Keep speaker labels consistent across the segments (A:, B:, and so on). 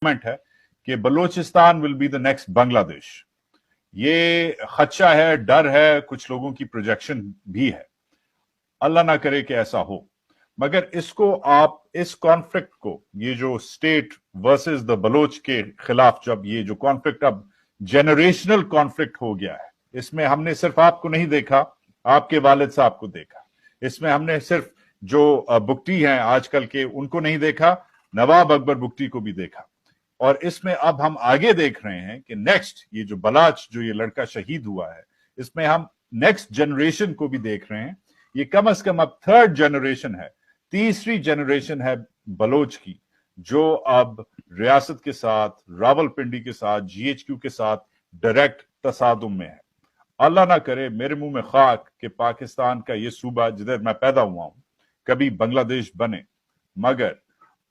A: है कि Balochistan will be the next Bangladesh. ये खदशा है, डर है, कुछ लोगों की प्रोजेक्शन भी है। अल्लाह ना करे कि ऐसा हो, मगर इसको आप इस कॉन्फ्लिक्ट को, ये जो स्टेट वर्सेस द बलोच के खिलाफ जब ये जो कॉन्फ्लिक्ट अब जेनरेशनल कॉन्फ्लिक्ट हो गया है, इसमें हमने सिर्फ आपको नहीं देखा, आपके वालिद साहब को देखा, इसमें हमने सिर्फ जो बुगटी हैं आजकल के उनको नहीं देखा, नवाब अकबर बुगटी को भी देखा। और इसमें अब हम आगे देख रहे हैं कि नेक्स्ट ये जो बलाच, जो ये लड़का शहीद हुआ है, इसमें हम नेक्स्ट जनरेशन को भी देख रहे हैं। ये कम से कम अब थर्ड जनरेशन है, तीसरी जनरेशन है बलोच की, जो अब रियासत के साथ, रावलपिंडी के साथ, जीएचक्यू के साथ डायरेक्ट तसादुम में है। अल्लाह ना करे, मेरे मुंह में खाक कि पाकिस्तान का ये सूबा जिधर मैं पैदा हुआ हूं कभी बांग्लादेश बने, मगर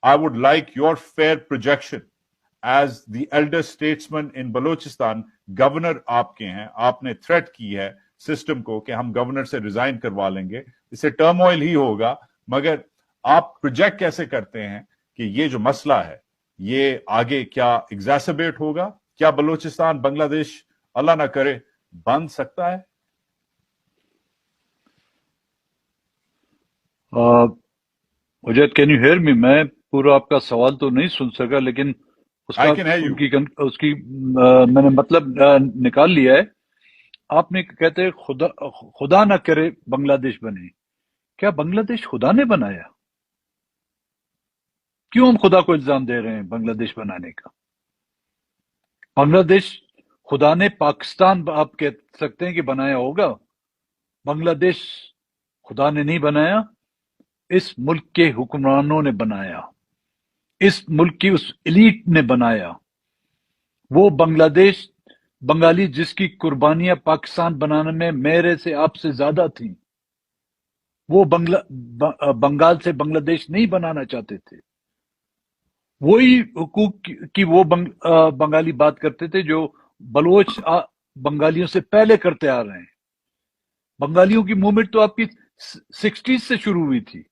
A: I would like your fair projection as the elder statesman in Balochistan. Governor आपके हैं, आपने थ्रेट की है सिस्टम को कि हम गवर्नर से रिजाइन करवा लेंगे, इससे टर्मोइल ही होगा, मगर आप प्रोजेक्ट कैसे करते हैं कि ये जो मसला है ये आगे क्या एग्जैसरबेट होगा? क्या बलोचिस्तान बांग्लादेश अल्लाह ना करे बन सकता है?
B: उजैद, कैन यू हियर मी? मैं पूरा आपका सवाल तो नहीं सुन सका, लेकिन उसकी मैंने मतलब निकाल लिया है। आपने कहते हैं खुदा ना करे बांग्लादेश बने। क्या बांग्लादेश खुदा ने बनाया? क्यों हम खुदा को इल्जाम दे रहे हैं बांग्लादेश बनाने का? बांग्लादेश खुदा ने पाकिस्तान, आप कह सकते हैं कि बनाया होगा। बांग्लादेश खुदा ने नहीं बनाया, इस मुल्क के हुक्मरानों ने बनाया, इस मुल्क की उस एलीट ने बनाया। वो बांग्लादेश, बंगाली जिसकी कुर्बानियां पाकिस्तान बनाने में मेरे से आपसे ज्यादा थी, वो बंगाल से बांग्लादेश नहीं बनाना चाहते थे। वही हुकूक की वो बंगाली बात करते थे जो बलोच बंगालियों से पहले करते आ रहे हैं। बंगालियों की मूवमेंट तो आपकी 60s से शुरू हुई थी,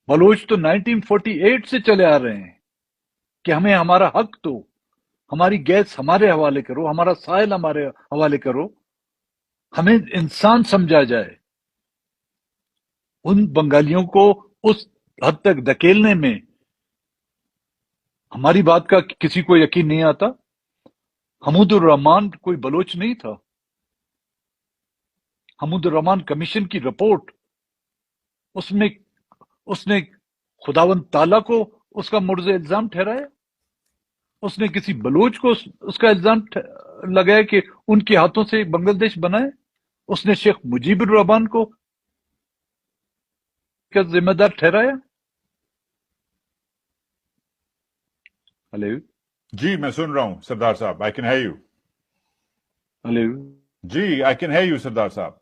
B: बलोच तो 1948 से चले आ रहे हैं कि हमें हमारा हक दो, हमारी गैस हमारे हवाले करो, हमारा साहिल हमारे हवाले करो, हमें इंसान समझा जाए। उन बंगालियों को उस हद तक धकेलने में हमारी बात का किसी को यकीन नहीं आता। हमूदुर रहमान कोई बलोच नहीं था। हमूदुर रहमान कमीशन की रिपोर्ट, उसने खुदावंद ताला को उसका मुर्ज़ इल्जाम ठहराया। उसने किसी बलोच को उसका इल्जाम लगाया कि उनके हाथों से बांग्लादेश बनाए। उसने शेख मुजीबुर रहमान को क्या जिम्मेदार ठहराया। हेलो
A: जी, मैं सुन रहा हूं सरदार साहब, I can hear you.
B: Hello
A: जी, आई कैन हियर यू सरदार साहब।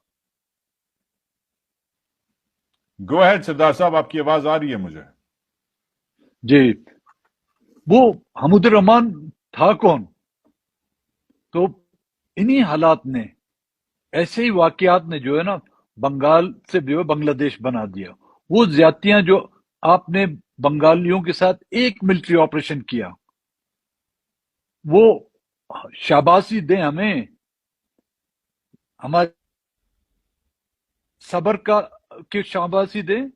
A: गो अहेड सरदार साहब, आपकी आवाज आ रही है मुझे।
B: जी, वो हमूदुर रहमान था कौन? तो इन्हीं हालात ने, ऐसे ही वाकयात ने जो है ना बंगाल से जो है बांग्लादेश बना दिया। वो ज्यादतियां जो आपने बंगालियों के साथ एक मिलिट्री ऑपरेशन किया, वो शाबाशी दें हमें, हमारे सबर के शाबाशी दें,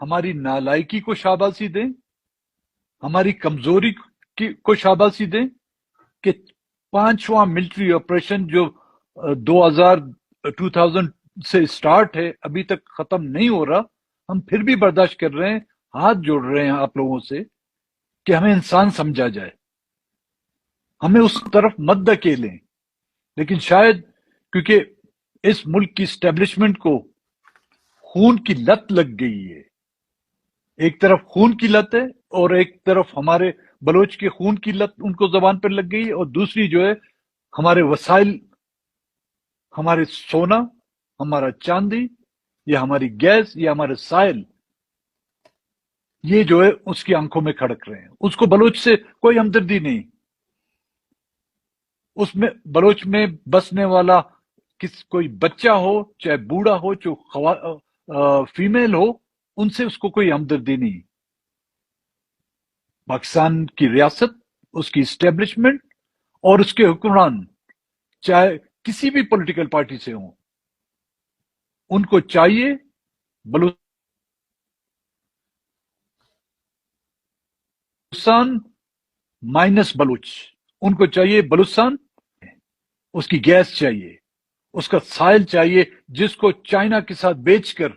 B: हमारी नालायकी को शाबाशी दें, हमारी कमजोरी को शाबाशी दें कि 5वां मिलिट्री ऑपरेशन जो 2000 से स्टार्ट है अभी तक खत्म नहीं हो रहा, हम फिर भी बर्दाश्त कर रहे हैं, हाथ जोड़ रहे हैं आप लोगों से कि हमें इंसान समझा जाए, हमें उस तरफ मत धकेलें। लेकिन शायद क्योंकि इस मुल्क की स्टैब्लिशमेंट को खून की लत लग गई है, एक तरफ खून की लत है और एक तरफ हमारे बलोच के खून की लत उनको जबान पर लग गई है, और दूसरी जो है हमारे वसाइल, हमारे सोना, हमारा चांदी, या हमारी गैस, या हमारे साइल, ये जो है उसकी आंखों में खड़क रहे हैं। उसको बलोच से कोई हमदर्दी नहीं। उसमें बलोच में बसने वाला कोई बच्चा हो, चाहे बूढ़ा हो, जो फीमेल हो, उनसे उसको कोई हमदर्दी नहीं। पाकिस्तान की रियासत اس کی اسٹیبلشمنٹ اور اس کے حکمران چاہے کسی بھی پولیٹیکل پارٹی سے ہوں، ان کو چاہیے بلوچستان مائنس بلوچ، ان کو چاہیے بلوچستان، اس کی گیس چاہیے، اس کا سائل چاہیے جس کو چائنا کے ساتھ بیچ کر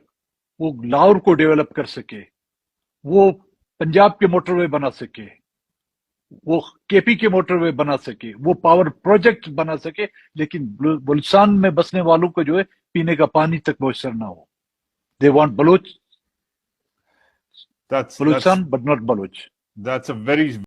B: وہ لاہور کو ڈیولپ کر سکے، وہ پنجاب کے موٹر وے بنا سکے، وہ کے پی کے موٹر وے بنا سکے، وہ پاور پروجیکٹ بنا سکے، لیکن بلوچستان میں بسنے والوں کو جو ہے پینے کا پانی تک میسر نہ ہو. They want
A: That's
B: Balochistan but not Baloch.
A: a very